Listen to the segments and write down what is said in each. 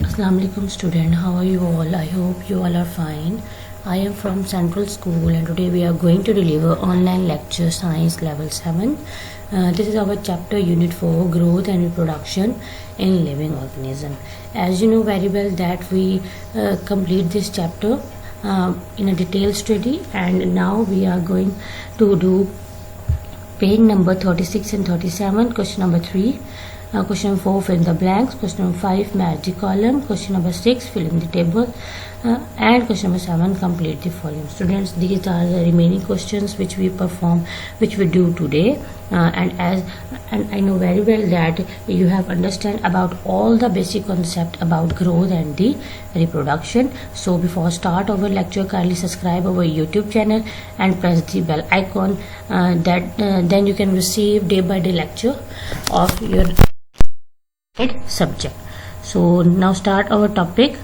Assalamu alaikum student, how are you all? I hope you all are fine. I am from Central School and today we are going to deliver online lecture Science Level 7. This is our chapter Unit 4 Growth and Reproduction in Living Organism. As you know very well that we complete this chapter in a detailed study, and now we are going to do page number 36 and 37, question number 3. Question 4, fill in the blanks. Question number 5, match the column. Question number 6, fill in the table. And question number 7, complete the volume. Students, these are the remaining questions which we do today. And I know very well that you have understand about all the basic concept about growth and the reproduction. So before start our lecture, kindly subscribe our YouTube channel and press the bell icon. Then you can receive day by day lecture of your subject. So now start our topic.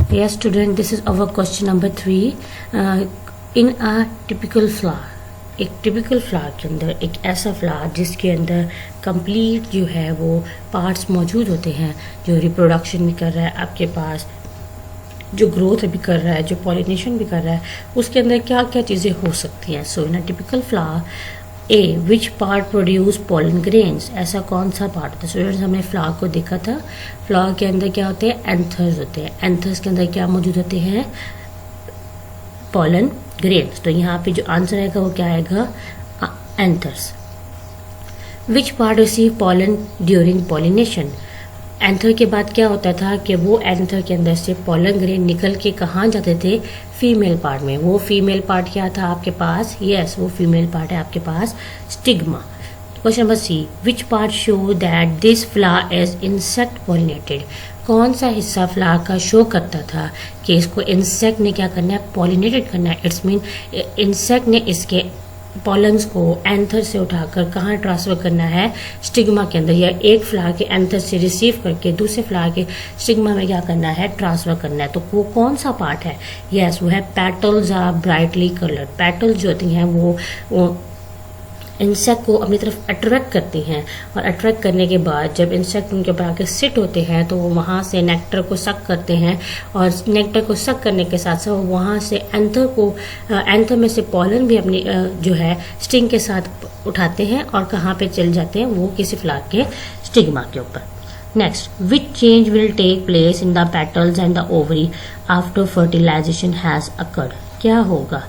Yes student, this is our question number 3. In a typical flower, एक typical flower के अंदर एक ऐसा flower जिसके अंदर complete जो है वो पार्ट्स मौजूद होते हैं, जो रिप्रोडक्शन भी कर रहा है आपके पास, जो ग्रोथ भी कर रहा है, जो पॉलिनेशन भी कर रहा है, उसके अंदर क्या क्या चीज़ें हो सकती हैं. So in a typical flower, a which part produce pollen grains, ऐसा कौन सा पार्ट होता है. स्टूडेंट्स, हमने फ्लावर को देखा था. फ्लावर के अंदर क्या होते हैं, एंथर्स होते हैं. एंथर्स के अंदर क्या मौजूद होते हैं, पॉलन ग्रेन्स. तो यहाँ पे जो आंसर आएगा वो क्या आएगा, anthers. Which part receive pollen during pollination, anther के बाद क्या होता था कि वो एंथर के अंदर से पॉलन ग्रेन निकल के कहाँ जाते थे, फीमेल पार्ट में. वो फीमेल पार्ट क्या था आपके पास, यस वो फीमेल पार्ट है आपके पास, stigma. Question number C, which part show that this flower is insect pollinated, कौन सा हिस्सा फ्लावर का शो करता था कि इसको इंसेक्ट ने क्या करना है, पॉलिनेटेड करना है. इट्स मीन इंसेक्ट ने इसके पॉलन्स को एंथर से उठाकर कहाँ ट्रांसफर करना है, स्टिग्मा के अंदर, या एक फ्लावर के एंथर से रिसीव करके दूसरे फ्लावर के स्टिग्मा में क्या करना है, ट्रांसफर करना है. तो वो कौन सा पार्ट है, यस वो है petals are brightly coloured. Petals जो होती हैं वो इंसेक्ट को अपनी तरफ अट्रैक्ट करती हैं, और अट्रैक्ट करने के बाद जब इंसेक्ट उनके ऊपर आके सिट होते हैं तो वो वहाँ से नेक्टर को सक करते हैं, और नेक्टर को सक करने के साथ साथ वहाँ से एंथर में से पॉलन भी अपनी जो है स्टिंग के साथ उठाते हैं और कहाँ पे चल जाते हैं, वो किसी फ्लावर के स्टिग्मा के ऊपर. Next, which change will take place in the petals and the ovary after fertilisation has occurred, क्या होगा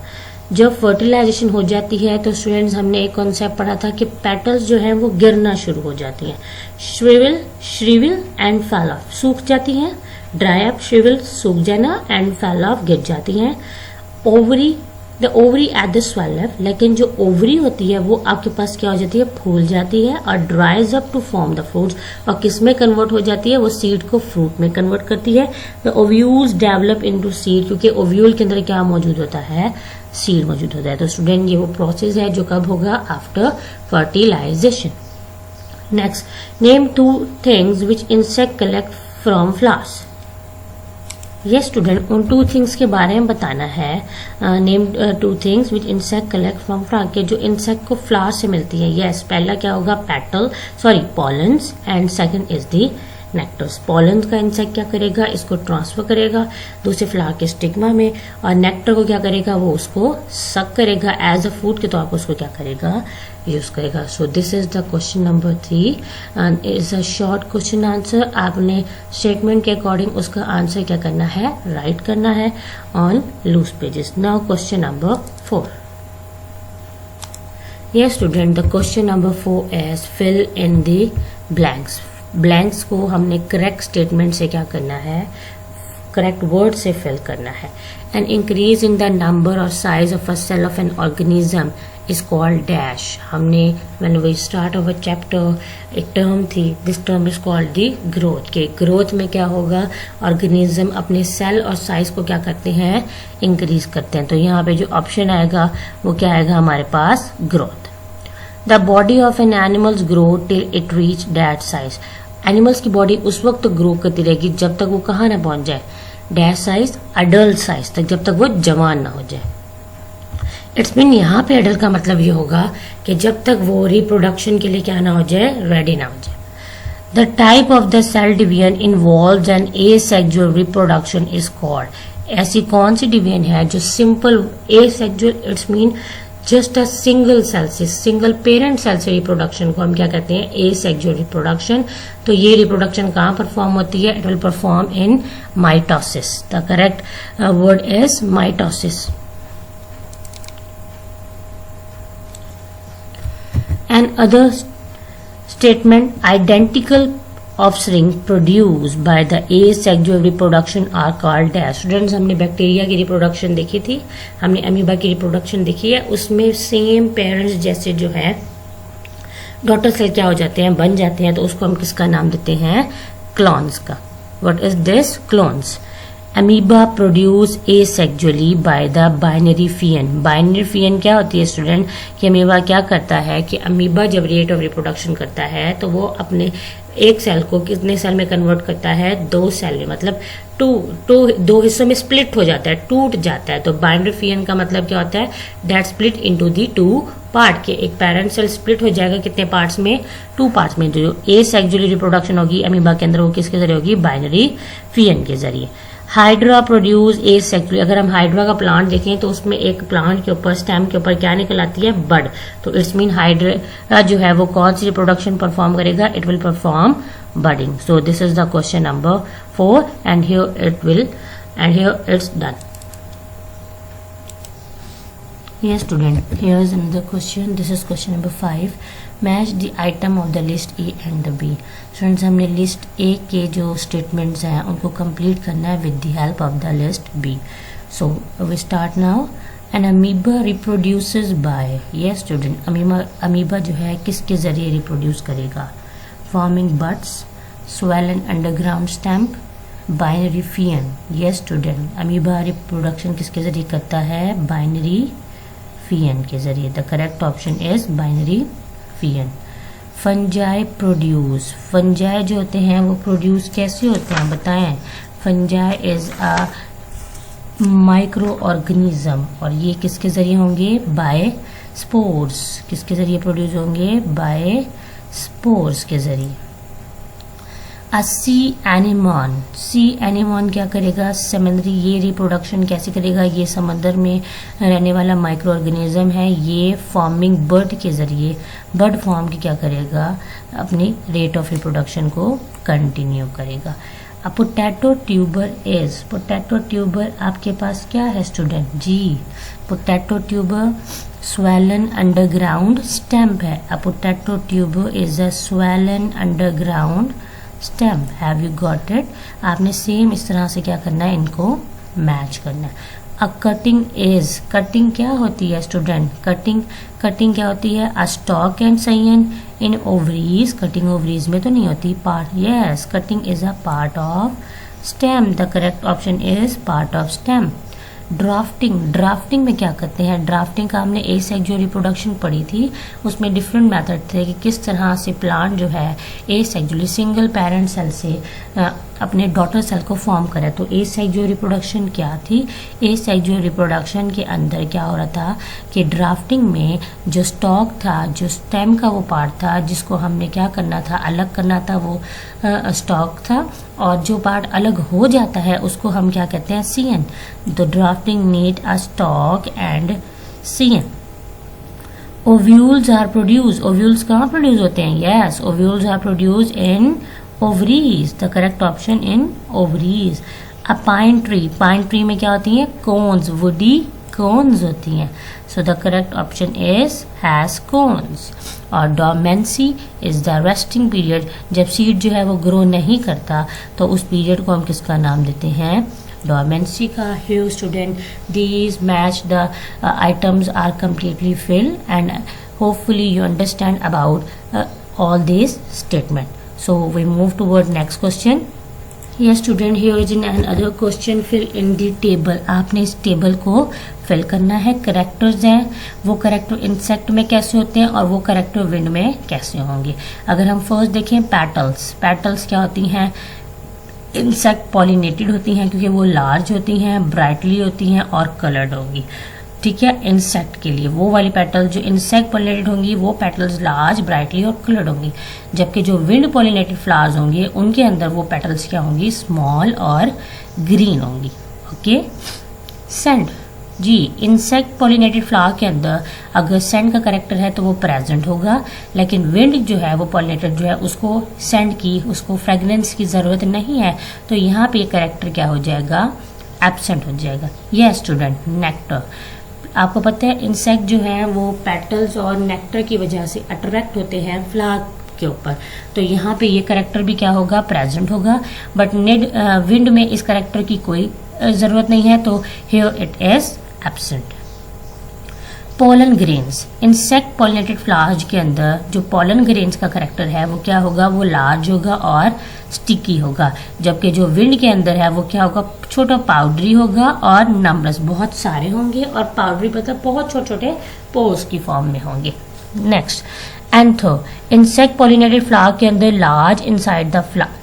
जब फर्टिलाइजेशन हो जाती है. तो स्टूडेंट्स, हमने एक कॉन्सेप्ट पढ़ा था कि पेटल्स जो हैं वो गिरना शुरू हो जाती हैं. श्रिविल एंड फैल ऑफ, सूख जाती हैं. ड्राई अप, श्रिविल सूख जाना, एंड फैल ऑफ गिर जाती हैं. The ovary at the swell up, लेकिन जो ओवरी होती है वो आपके पास क्या हो जाती है, फूल जाती है, और dries up to form the fruits, और किस में कन्वर्ट हो जाती है, वो सीड को फ्रूट में कन्वर्ट करती है. The ovules develop into seed, क्योंकि ओव्यूल के अंदर क्या मौजूद होता है, सीड मौजूद होता है. तो स्टूडेंट, ये वो प्रोसेस है जो कब होगा, after fertilisation. Next, name 2 things which insect collect from flowers. Yes student, उन 2 थिंग्स के बारे में बताना है. Name 2 things which insect collect from flower, के जो इंसेक्ट को फ्लावर से मिलती है. यस, पहला क्या होगा, pollens, and second is the nectars. Pollens का इंसेक्ट क्या करेगा, इसको ट्रांसफर करेगा दूसरे फ्लावर के स्टिग्मा में, और नेक्टर को क्या करेगा, वो उसको सक करेगा, एज अ फूड के तौर पर उसको क्या करेगा, यूज करेगा. So this is the question number 3 and is a short question answer. आपने स्टेटमेंट के अकॉर्डिंग उसका आंसर क्या करना है, राइट करना है on loose pages. Now question number 4. Yes student, the question number 4 is fill in the blanks. Blanks को हमने करेक्ट स्टेटमेंट से क्या करना है, करेक्ट वर्ड से फिल करना है. An increase in the number और size of a cell of an organism is called dash. हमने when we start our chapter एक टर्म थी, this term is called the growth. के ग्रोथ में क्या होगा, ऑर्गेनिज्म अपने सेल और साइज को क्या करते हैं, इंक्रीज करते हैं. तो यहाँ पे जो ऑप्शन आएगा वो क्या आएगा हमारे पास, growth. The body of an animals grow till it reach that size. Animals की बॉडी उस वक्त ग्रो करती रहेगी जब तक वो कहाँ ना पहुंच जाए, डैश साइज, अडल्ट साइज तक, जब तक वो जवान ना हो जाए. इट्स मीन यहाँ पे एडल्ट का मतलब ये होगा कि जब तक वो रिप्रोडक्शन के लिए क्या ना हो जाए, रेडी ना हो जाए। The type of the cell division involves an asexual reproduction is called. ऐसी कौन सी डिवीजन है जो simple asexual, its mean just a single cell से, सिंगल पेरेंट सेल से रिप्रोडक्शन को हम क्या कहते हैं, एसेक्सुअल रिप्रोडक्शन। तो ये रिप्रोडक्शन कहाँ परफॉर्म होती है, it will perform in mitosis. The correct word is mitosis. And other statement, identical offspring produced by the asexual reproduction are called as। Students, हमने बैक्टीरिया की रिप्रोडक्शन देखी थी, हमने अमीबा की रिप्रोडक्शन देखी है, उसमें सेम पेरेंट्स जैसे जो है डॉटर सेल क्या हो जाते हैं, बन जाते हैं, तो उसको हम किसका नाम देते हैं, क्लोन्स का। What is this, clones. Amoeba produce asexually by the binary fission. Binary fission क्या होती है स्टूडेंट, कि अमीबा क्या करता है कि अमीबा जब रेट ऑफ रिप्रोडक्शन करता है तो वो अपने एक सेल को कितने सेल में कन्वर्ट करता है, 2 सेल में, मतलब दो हिस्सों में स्प्लिट हो जाता है, टूट जाता है। तो बाइनरी फियन का मतलब क्या होता है, that split into the 2 part, के एक पेरेंट सेल स्प्लिट हो जाएगा कितने पार्ट्स में, 2 पार्ट्स में। जो एसेक्सुअली रिप्रोडक्शन होगी अमीबा के अंदर वो किसके जरिए होगी, बाइनरी फियन के जरिए। Hydra produce asexually. अगर हम हाइड्रा का प्लांट देखें तो उसमें एक प्लांट के ऊपर, स्टेम के ऊपर क्या निकल आती है, बड। तो इट्स मीन हाइड्रा जो है वो कौन सी रिप्रोडक्शन परफॉर्म करेगा, it will perform budding. So this is the question number 4 and here it's done. Yes student, here is another question. This is question number 5. Match the item of the list A and the B. Students, हमने list A के जो statements हैं उनको complete करना है with the help of the list B. So we start now. An amoeba reproduces by, yes student, amoeba जो है किसके जरिए reproduce करेगा, forming buds, swollen underground stem, binary fion. Yes student, amoeba reproduction किसके जरिए करता है, binary फियन के जरिए। The correct option is binary fission. Fungi produce. Fungi जो होते हैं वो प्रोड्यूस कैसे होते हैं बताएं। Fungi is a microorganism और ये किसके जरिए होंगे, बाय स्पोर्स। किसके जरिए प्रोड्यूस होंगे, बाय स्पोर्स के जरिए। अ सी एनिमॉन। सी एनिमॉन क्या करेगा, समुद्री, ये रिप्रोडक्शन कैसे करेगा, ये समंदर में रहने वाला माइक्रो ऑर्गेनिज्म है, ये फॉर्मिंग बर्ड के जरिए, बर्ड फॉर्म की क्या करेगा, अपनी रेट ऑफ रिप्रोडक्शन को कंटिन्यू करेगा। A potato tuber is. Potato tuber आपके पास क्या है स्टूडेंट, जी, potato tuber swollen underground stem है। A potato tuber is a swollen underground stem. Have you got it? आपने सेम इस तरह से क्या करना है, इनको मैच करना है। अ कटिंग इज। कटिंग क्या होती है स्टूडेंट, कटिंग क्या होती है, a stock and scion in ovaries. Cutting ovaries में तो नहीं होती, part, yes, cutting is a part of stem. The correct option is part of stem. Drafting. Drafting में क्या करते हैं, ड्राफ्टिंग का हमने एसेक्सुअल रिप्रोडक्शन पढ़ी थी, उसमें डिफरेंट मेथड थे कि किस तरह से प्लांट जो है एसेक्सुअली सिंगल पेरेंट सेल से अपने डॉटर सेल को फॉर्म करे। तो एसेक्सुअल रिप्रोडक्शन क्या थी, एसेक्सुअल रिप्रोडक्शन के अंदर क्या हो रहा था कि ड्राफ्टिंग में जो स्टॉक था, जो स्टेम का वो पार्ट था जिसको हमने क्या करना था, अलग करना था, वो स्टॉक था, और जो पार्ट अलग हो जाता है उसको हम क्या कहते हैं, सीएन। तो grafting need a stock and scion. Ovules are produce. Ovules कहाँ प्रोड्यूस होते हैं, yes, ovules are produce in ovaries. The correct option in ovaries. A pine tree. Pine tree में क्या होती है, कोन्स, वुडी कोन्स होती हैं। So the correct option is has cones. और dormancy is the resting period, जब seed जो है वो ग्रो नहीं करता तो उस पीरियड को हम किसका नाम देते हैं, डोमेंसी का। Here student, these match the items are completely filled and hopefully you understand about all these statement. So we move toward next question. Yes student, here is another question. Fill in the table. आपने इस table को fill करना है। Characters हैं, वो character insect में कैसे होते हैं और वो करेक्टर विंड में कैसे होंगे। अगर हम फर्स्ट देखें, पैटल्स। पैटल्स क्या होती हैं, इंसेक्ट पॉलिनेटेड होती हैं क्योंकि वो लार्ज होती हैं, ब्राइटली होती हैं और कलर्ड होंगी। ठीक है, इंसेक्ट के लिए वो वाली पेटल जो इंसेक्ट पॉलिनेटेड होंगी वो पेटल्स लार्ज, ब्राइटली और कलर्ड होंगी, जबकि जो विंड पॉलिनेटेड फ्लावर्स होंगे उनके अंदर वो पेटल्स क्या होंगी, स्मॉल और ग्रीन होंगी। ओके, सेंड जी, इंसेक्ट पॉलिनेटेड फ्लावर के अंदर अगर सेंड का करेक्टर है तो वो प्रेजेंट होगा, लेकिन विंड जो है वो पॉलिनेटेड जो है उसको सेंड की, उसको फ्रेगनेंस की जरूरत नहीं है, तो यहाँ पे करेक्टर क्या हो जाएगा, एब्सेंट हो जाएगा। Yes student, nectar. आपको पता है इंसेक्ट जो है वो पेटल्स और नेक्टर की वजह से अट्रैक्ट होते हैं फ्लावर के ऊपर, तो यहाँ पे ये करेक्टर भी क्या होगा, प्रेजेंट होगा, बट विंड में इस करेक्टर की कोई जरूरत नहीं है, तो here it is absent. Pollen grains, insect pollinated flowers के अंदर जो पोलन ग्रेन्स का करेक्टर है वो क्या होगा, वो लार्ज होगा और स्टिकी होगा, जबकि जो विंड के अंदर है वो क्या होगा, छोटा पाउडरी होगा और नंबर्स बहुत सारे होंगे, और पाउडरी मतलब बहुत छोटे छोटे पोर्स की फॉर्म में होंगे। Next, anther, insect pollinated flower के अंदर लार्ज इनसाइड द फ्लावर,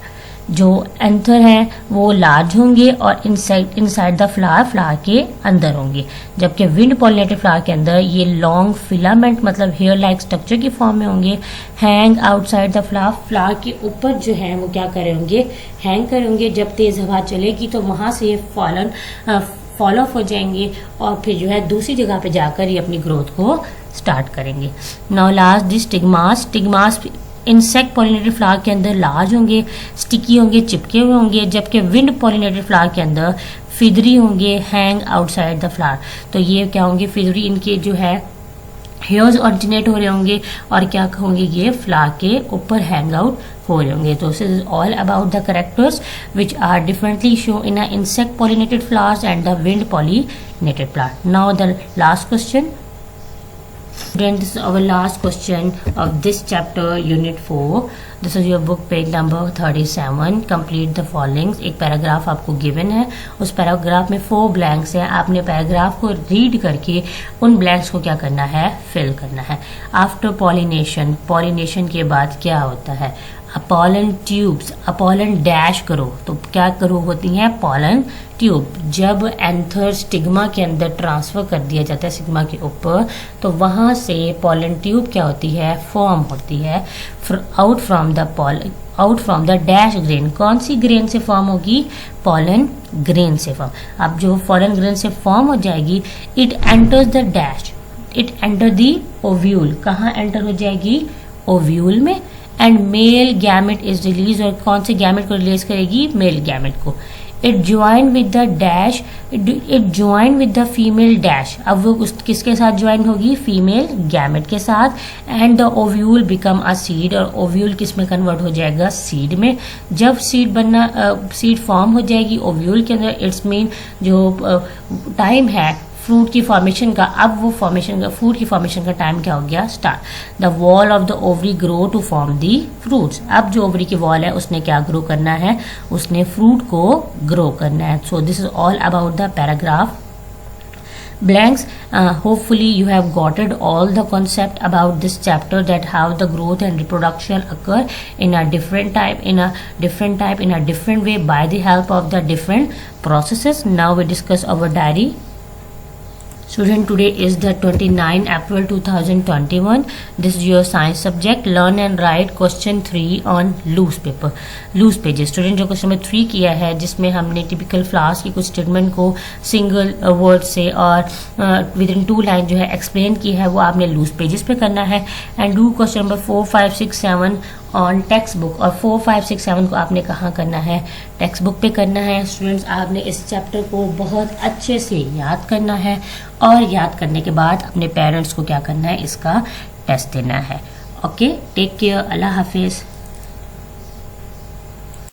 जो एंथर हैं वो लार्ज होंगे और इनसाइड द फ्लावर के अंदर होंगे, जबकि विंड पॉलिनेटेड फ्लावर के अंदर ये लॉन्ग फिलामेंट मतलब हेयर लाइक स्ट्रक्चर की फॉर्म में होंगे, हैंग आउटसाइड द फ्लावर के ऊपर जो है वो क्या करे होंगे, हैंग करे होंगे, जब तेज हवा चलेगी तो वहां से ये फॉल ऑफ हो जाएंगे और फिर जो है दूसरी जगह पे जाकर ये अपनी ग्रोथ को स्टार्ट करेंगे। नाउ लास्ट दी स्टिग्मास इंसेक्ट पॉलिनेटेड फ्लावर के अंदर लार्ज होंगे, स्टिकी होंगे, चिपके हुए होंगे, जबकि विंड पॉलिनेटेड फ्लावर के अंदर फिदरी होंगे, हैंग आउटसाइड द फ्लावर, तो ये क्या होंगे, फिदरी इनके जो है हेयर्स ऑरिजिनेट हो रहे होंगे और क्या होंगे, ये फ्लावर के ऊपर हैंग आउट हो रहे होंगे। तो this is all about the characters which are differently show in a insect pollinated flowers and the wind pollinated flower. Now the last question, Then this is our last question of this chapter, unit 4. This is your book page number 37. Complete the following. एक paragraph आपको given है, उस paragraph में 4 blanks हैं, आपने paragraph को read करके उन ब्लैंक्स को क्या करना है, फिल करना है। आफ्टर पॉलिनेशन, पॉलिनेशन के बाद क्या होता है, अपॉलन ट्यूब्स, अपॉलन डैश करो तो क्या करो होती हैं, पॉलन ट्यूब। जब एंथर स्टिग्मा के अंदर ट्रांसफर कर दिया जाता है स्टिग्मा के ऊपर, तो वहां से पॉलन ट्यूब क्या होती है, फॉर्म होती है out from the dash grain. कौन सी ग्रेन से फॉर्म होगी, पॉलन ग्रेन से फॉर्म। अब जो पॉलन ग्रेन से फॉर्म हो जाएगी, it enters the dash, it enter the ovule, कहाँ एंटर हो जाएगी, ओव्यूल में, and male gamete is release, और कौन से गैमेट को रिलीज करेगी, मेल गैमेट को। It join with the dash, it join with the female dash, अब वो किसके साथ ज्वाइन होगी, फीमेल गैमेट के साथ, and the ovule become a seed, और ओव्यूल किस में कन्वर्ट हो जाएगा, सीड में। जब सीड फॉर्म हो जाएगी ओव्यूल के अंदर, इट्स मीन जो टाइम है फ्रूट की फॉर्मेशन का, अब वो फॉर्मेशन का, फ्रूट की फॉर्मेशन का टाइम क्या हो गया, start. The wall of the ovary grow to form the fruits, अब जो ओवरी की वॉल है उसने क्या ग्रो करना है, उसने फ्रूट को ग्रो करना है। सो this is all about the paragraph blanks. Hopefully you have gotten all the concept about this chapter, that how the growth and reproduction occur in a different type, in a different way by the help of the different processes. Now we discuss our diary. Student, today is the 29 April 2021. This is your science subject. Learn and write question 3 on loose paper, loose pages. Student, जो question number 3 किया है, जिसमें हमने typical flowers की कुछ statement को single word से और विद इन 2 लाइन जो है एक्सप्लेन की है, वो आपने लूज पेजेस पे करना है। And do question number 4, 5, 6, 7 on text book, और 4, 5, 6, 7 को आपने कहाँ करना है, टेक्स्ट बुक पे करना है। स्टूडेंट्स, आपने इस चैप्टर को बहुत अच्छे से याद करना है, और याद करने के बाद अपने पेरेंट्स को क्या करना है, इसका टेस्ट देना है। ओके, टेक केयर, अल्लाह हाफिज।